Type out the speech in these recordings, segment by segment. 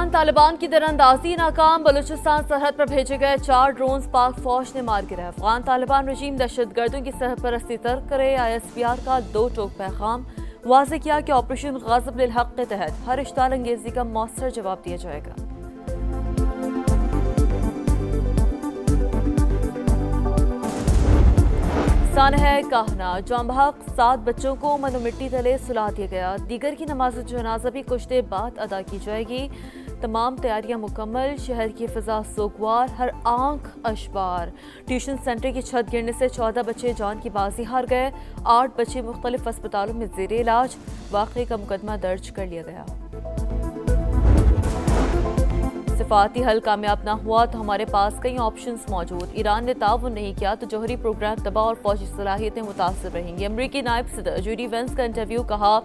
افغان طالبان کی دراندازی ناکام، بلوچستان سرحد پر بھیجے گئے 4 ڈرونز پاک فوج نے مار گرے۔ افغان طالبان رجیم دہشت گردوں کی سرحد پرستی ترک کرے، ISPR کا 2 ٹوک پیغام واضح کیا کہ آپریشن غاضب للحق کے تحت ہر اشتعال انگیزی کا مؤثر جواب دیا جائے گا۔ سانحہ کاہنا، جام بحق 7 بچوں کو من و مٹی تلے سلا دیا گیا۔ دیگر کی نماز جنازہ بھی کچھ دیر بعد ادا کی جائے گی۔ تمام تیاریاں مکمل، شہر کی فضا سوگوار، ہر آنکھ اشبار۔ ٹیوشن سینٹر کی چھت گرنے سے 14 بچے جان کی بازی ہار گئے، 8 بچے مختلف ہسپتالوں میں زیر علاج۔ واقعے کا مقدمہ درج کر لیا گیا۔ سفارتی حل کامیاب نہ ہوا تو ہمارے پاس کئی آپشنز موجود۔ ایران نے تعاون نہیں کیا تو جوہری پروگرام تباہ اور فوجی صلاحیتیں متاثر رہیں گی۔ امریکی نائب صدر جوڈی وینس کا انٹرویو، کہا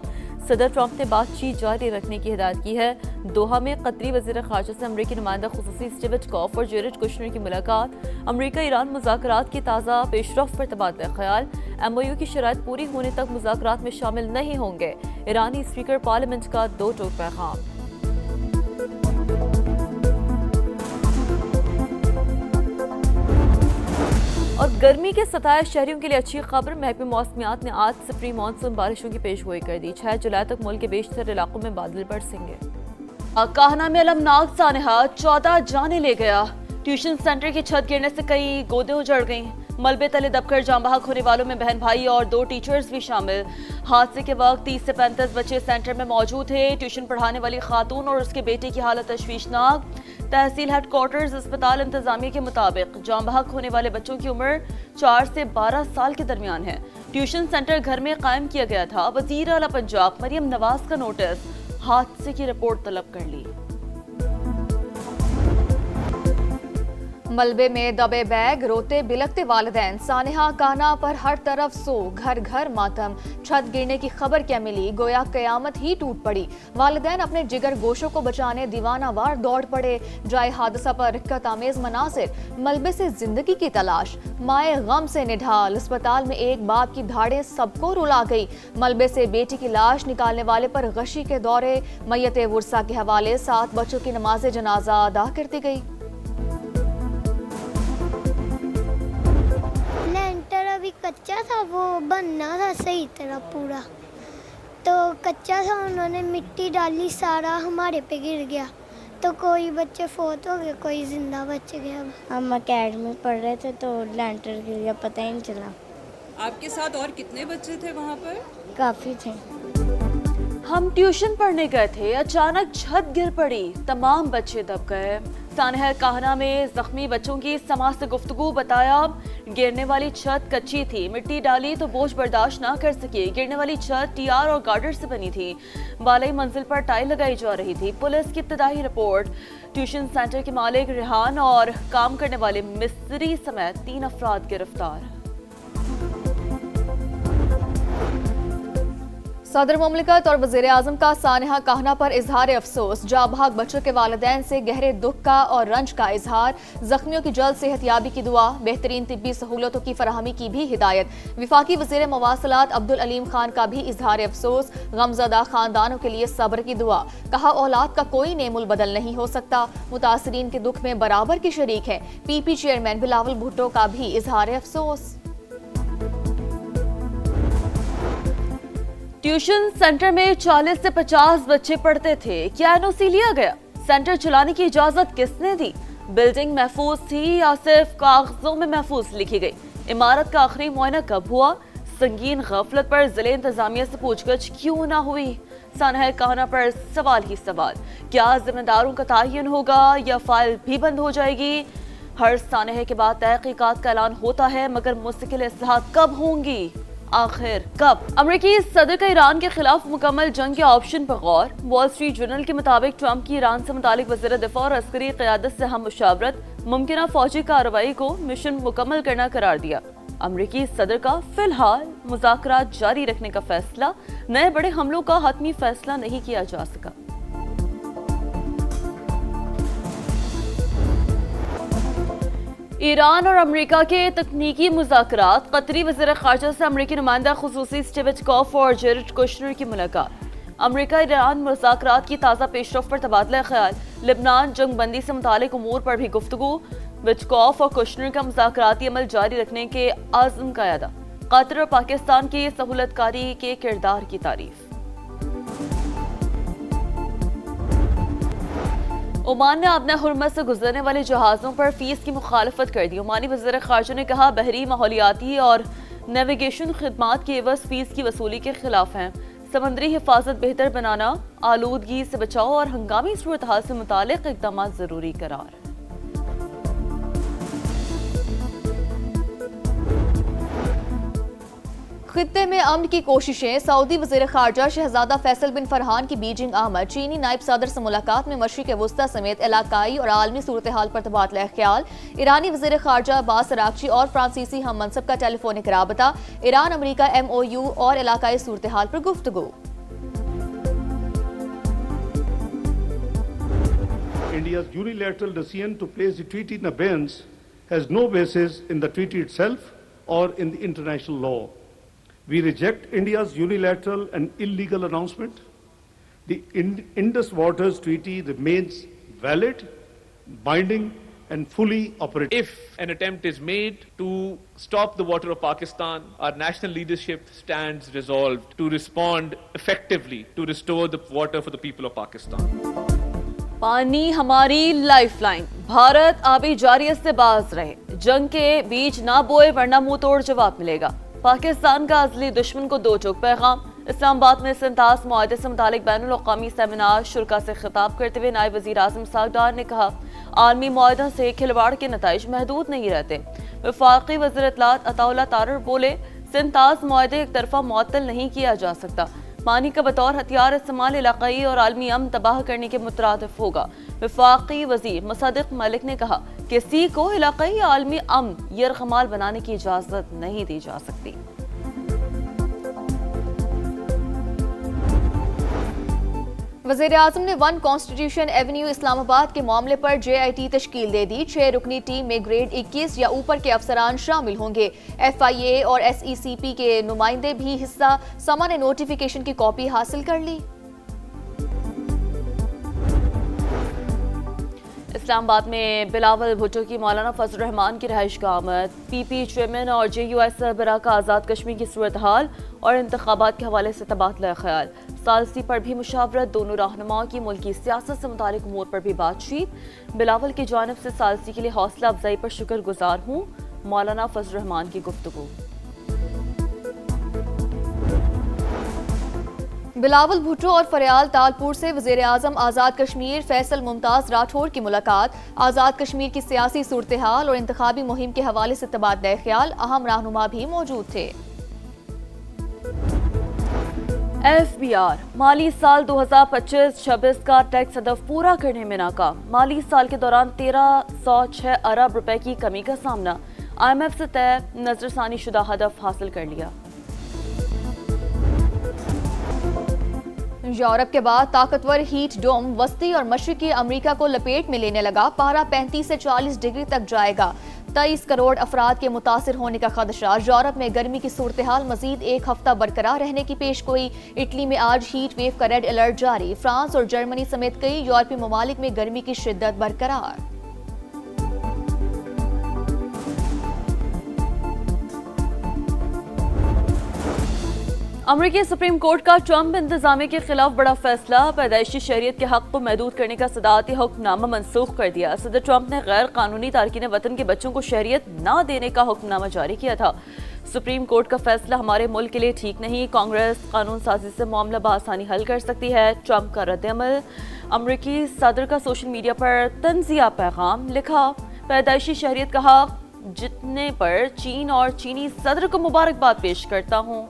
صدر ٹرمپ نے بات چیت جاری رکھنے کی ہدایت کی ہے۔ دوحہ میں قطری وزیر خارجہ سے امریکی نمائندہ خصوصی اسٹیو وٹکوف اور جیرڈ کشنر کی ملاقات۔ امریکہ ایران مذاکرات کی تازہ پیش رفت پر تبادلہ خیال۔ MOU کی شرائط پوری ہونے تک مذاکرات میں شامل نہیں ہوں گے۔ ایرانی اسپیکر پارلیمنٹ کا 2 ٹوک پیغام۔ اور گرمی کے ستائے شہریوں کے لیے اچھی خبر، محکمہ موسمیات نے آج سے پری مانسون بارشوں کی پیشگوئی کر دی۔ 6 جولائی تک ملک کے بیشتر علاقوں میں بادل برسیں گے۔ کاہنا میں المناک سانحہ، 14 جانیں لے گیا۔ ٹیوشن سینٹر کی چھت گرنے سے کئی گودیں اجڑ گئیں۔ ملبے تلے دب کر جام بحق ہونے والوں میں بہن بھائی اور 2 ٹیچرز بھی شامل۔ حادثے کے وقت 30 سے 35 بچے سینٹر میں موجود تھے۔ ٹیوشن پڑھانے والی خاتون اور اس کے بیٹے کی حالت تشویشناک۔ تحصیل ہیڈ کوارٹرز اسپتال انتظامیہ کے مطابق جام بحق ہونے والے بچوں کی عمر 4 سے 12 سال کے درمیان ہے۔ ٹیوشن سینٹر گھر میں قائم کیا گیا تھا۔ وزیر اعلیٰ پنجاب مریم نواز کا نوٹس، حادثے کی رپورٹ طلب کر لی۔ ملبے میں دبے بیگ، روتے بلکتے والدین، سانحہ کاہنا پر ہر طرف سو، گھر گھر ماتم۔ چھت گرنے کی خبر کیا ملی، گویا قیامت ہی ٹوٹ پڑی۔ والدین اپنے جگر گوشوں کو بچانے دیوانہ وار دوڑ پڑے۔ جائے حادثہ پر رکت آمیز مناظر، ملبے سے زندگی کی تلاش، مائے غم سے نڈھال۔ اسپتال میں ایک باپ کی دھاڑیں سب کو رلا گئی۔ ملبے سے بیٹی کی لاش نکالنے والے پر غشی کے دورے، میت ورثہ کے حوالے 7 بچوں کی نماز جنازہ ادا کر دی گئی۔ لینٹر ابھی کچا تھا، وہ بننا تھا صحیح طرح پورا، تو کچا تھا، انہوں نے مٹی ڈالی، سارا ہمارے پہ گر گیا، تو کوئی بچے فوت ہو گئے، کوئی زندہ بچ گیا۔ ہم اکیڈمی پڑھ رہے تھے تو لینٹر گر گیا، پتہ ہی نہیں چلا۔ آپ کے ساتھ اور کتنے بچے تھے وہاں پر؟ کافی تھے۔ ہم ٹیوشن پڑھنے گئے تھے، اچانک چھت گر پڑی، تمام بچے دب گئے۔ سانحہ کاہنا میں زخمی بچوں کی سماع سے گفتگو، بتایا گرنے والی چھت کچی تھی، مٹی ڈالی تو بوجھ برداشت نہ کر سکی۔ گرنے والی چھت TR اور گارڈر سے بنی تھی، بالائی منزل پر ٹائل لگائی جا رہی تھی۔ پولیس کی ابتدائی رپورٹ، ٹیوشن سینٹر کے مالک ریحان اور کام کرنے والے مستری سمیت 3 افراد گرفتار۔ صدر مملکت اور وزیر اعظم کا سانحہ کاہنا پر اظہار افسوس، جاں بحق بچوں کے والدین سے گہرے دکھ کا اور رنج کا اظہار۔ زخمیوں کی جلد صحت یابی کی دعا، بہترین طبی سہولتوں کی فراہمی کی بھی ہدایت۔ وفاقی وزیر مواصلات عبدالعلیم خان کا بھی اظہار افسوس، غمزدہ خاندانوں کے لیے صبر کی دعا۔ کہا اولاد کا کوئی نعم البدل نہیں ہو سکتا، متاثرین کے دکھ میں برابر کی شریک ہے۔ PP چیئرمین بلاول بھٹو کا بھی اظہار افسوس۔ ٹیوشن سینٹر میں 40 سے 50 بچے پڑھتے تھے، کیا NOC لیا گیا؟ سینٹر چلانے کی اجازت کس نے دی؟ بلڈنگ محفوظ تھی یا صرف کاغذوں میں محفوظ لکھی گئی؟ عمارت کا آخری معائنہ کب ہوا؟ سنگین غفلت پر ضلع انتظامیہ سے پوچھ گچھ کیوں نہ ہوئی؟ سانحہ کاہنا پر سوال ہی سوال، کیا ذمہ داروں کا تعین ہوگا یا فائل بھی بند ہو جائے گی؟ ہر سانحے کے بعد تحقیقات کا اعلان ہوتا ہے، مگر مستقل اصلاحات کب ہوں گی؟ آخر کب؟ امریکی صدر کا ایران کے خلاف مکمل جنگ کے آپشن پر غور۔ وال اسٹریٹ جرنل کے مطابق ٹرمپ کی ایران سے متعلق وزیر دفاع اور عسکری قیادت سے ہم مشاورت، ممکنہ فوجی کارروائی کو مشن مکمل کرنا قرار دیا۔ امریکی صدر کا فی الحال مذاکرات جاری رکھنے کا فیصلہ، نئے بڑے حملوں کا حتمی فیصلہ نہیں کیا جا سکا۔ ایران اور امریکہ کے تکنیکی مذاکرات، قطری وزیر خارجہ سے امریکی نمائندہ خصوصی اسٹیو وٹکوف اور جیرڈ کشنر کی ملاقات۔ امریکہ ایران مذاکرات کی تازہ پیش رفت پر تبادلہ خیال. لبنان جنگ بندی سے متعلق امور پر بھی گفتگو. وٹکوف اور کشنر کا مذاکراتی عمل جاری رکھنے کے عزم کا اعادہ. قطر اور پاکستان کی سہولت کاری کے کردار کی تعریف. عمان نے آبنہ حرمت سے گزرنے والے جہازوں پر فیس کی مخالفت کر دی. عمانی وزیر خارجہ نے کہا بحری ماحولیاتی اور نیویگیشن خدمات کے عوض فیس کی وصولی کے خلاف ہیں. سمندری حفاظت بہتر بنانا، آلودگی سے بچاؤ اور ہنگامی صورتحال سے متعلق اقدامات ضروری قرار. خطے میں امن کی کوششیں. سعودی وزیر خارجہ شہزادہ فیصل بن فرحان کی بیجنگ آمد. چینی نائب صدر سے ملاقات میں مشرق وسطی سمیت علاقائی اور عالمی صورتحال پر تبادلہ خیال. ایرانی وزیر خارجہ عباس اراغچی اور فرانسیسی ہم منصب کا ٹیلی فونک رابطہ. ایران امریکہ MOU اور علاقائی صورتحال پر گفتگو. India's unilateral decision to place the treaty in abeyance has no basis in the treaty itself or in the international law. We reject India's unilateral and illegal announcement. The Indus Waters Treaty remains valid, binding, and fully operative. If an attempt is made to stop the water of Pakistan, our national leadership stands resolved to respond effectively to restore the water for the people of Pakistan. پانی ہماری life line. Bharat آبی جارحیت سے باز رہے. جنگ کے بیج نہ بوئے ورنہ منہ توڑ جواب ملے گا. پاکستان کا ازلی دشمن کو دو ٹوک پیغام. اسلام آباد میں سنتاس معاہدے سے متعلق بین الاقوامی سیمینار شرکا سے خطاب کرتے ہوئے نائب وزیر اعظم اسحاق ڈار نے کہا عالمی معاہدوں سے کھلواڑ کے نتائج محدود نہیں رہتے. وفاقی وزیر اطلاعات عطا اللہ تارڑ بولے سنتاس معاہدے ایک طرفہ معطل نہیں کیا جا سکتا. پانی کا بطور ہتھیار استعمال علاقائی اور عالمی امن تباہ کرنے کے مترادف ہوگا. وفاقی وزیر مصدق ملک نے کہا کسی کو علاقائی عالمی امن یرغمال بنانے کی اجازت نہیں دی جا سکتی. وزیر اعظم نے ون کانسٹیٹیوشن ایونیو اسلام آباد کے معاملے پر JIT تشکیل دے دی. 6 رکنی ٹیم میں گریڈ 21 یا اوپر کے افسران شامل ہوں گے. FIA اور SECP کے نمائندے بھی حصہ. سما نے نوٹیفیکیشن کی کاپی حاصل کر لی. اسلام آباد میں بلاول بھٹو کی مولانا فضل الرحمان کی رہائش گاہ آمد. PP چیئرمین اور JUI سربراہ کا آزاد کشمیر کی صورتحال اور انتخابات کے حوالے سے تبادلہ خیال. ثالثی پر بھی مشاورت. دونوں رہنماؤں کی ملکی سیاست سے متعلق امور پر بھی بات چیت. بلاول کی جانب سے ثالثی کے لیے حوصلہ افزائی پر شکر گزار ہوں. مولانا فضل الرحمان کی گفتگو. بلاول بھٹو اور فریال تالپور سے وزیر اعظم آزاد کشمیر فیصل ممتاز راٹھور کی ملاقات. آزاد کشمیر کی سیاسی صورتحال اور انتخابی مہم کے حوالے سے تبادلہ خیال. اہم رہنما بھی موجود تھے. FBR مالی سال 2025-26 کا ٹیکس ہدف پورا کرنے میں ناکام. مالی سال کے دوران 1306 ارب روپے کی کمی کا سامنا. IMF سے طے نظر ثانی شدہ ہدف حاصل کر لیا. یورپ کے بعد طاقتور ہیٹ ڈوم وسطی اور مشرقی امریکہ کو لپیٹ میں لینے لگا. پارہ 35 سے 40 ڈگری تک جائے گا. 23 کروڑ افراد کے متاثر ہونے کا خدشہ. یورپ میں گرمی کی صورتحال مزید ایک ہفتہ برقرار رہنے کی پیشگوئی. اٹلی میں آج ہیٹ ویو کا ریڈ الرٹ جاری. فرانس اور جرمنی سمیت کئی یورپی ممالک میں گرمی کی شدت برقرار. امریکی سپریم کورٹ کا ٹرمپ انتظامیہ کے خلاف بڑا فیصلہ. پیدائشی شہریت کے حق کو محدود کرنے کا صدارتی حکم نامہ منسوخ کر دیا. صدر ٹرمپ نے غیر قانونی تارکین وطن کے بچوں کو شہریت نہ دینے کا حکم نامہ جاری کیا تھا. سپریم کورٹ کا فیصلہ ہمارے ملک کے لیے ٹھیک نہیں. کانگریس قانون سازی سے معاملہ بآسانی حل کر سکتی ہے. ٹرمپ کا رد عمل. امریکی صدر کا سوشل میڈیا پر طنزیہ پیغام. لکھا پیدائشی شہریت کا حق جتنے پر چین اور چینی صدر کو مبارکباد پیش کرتا ہوں.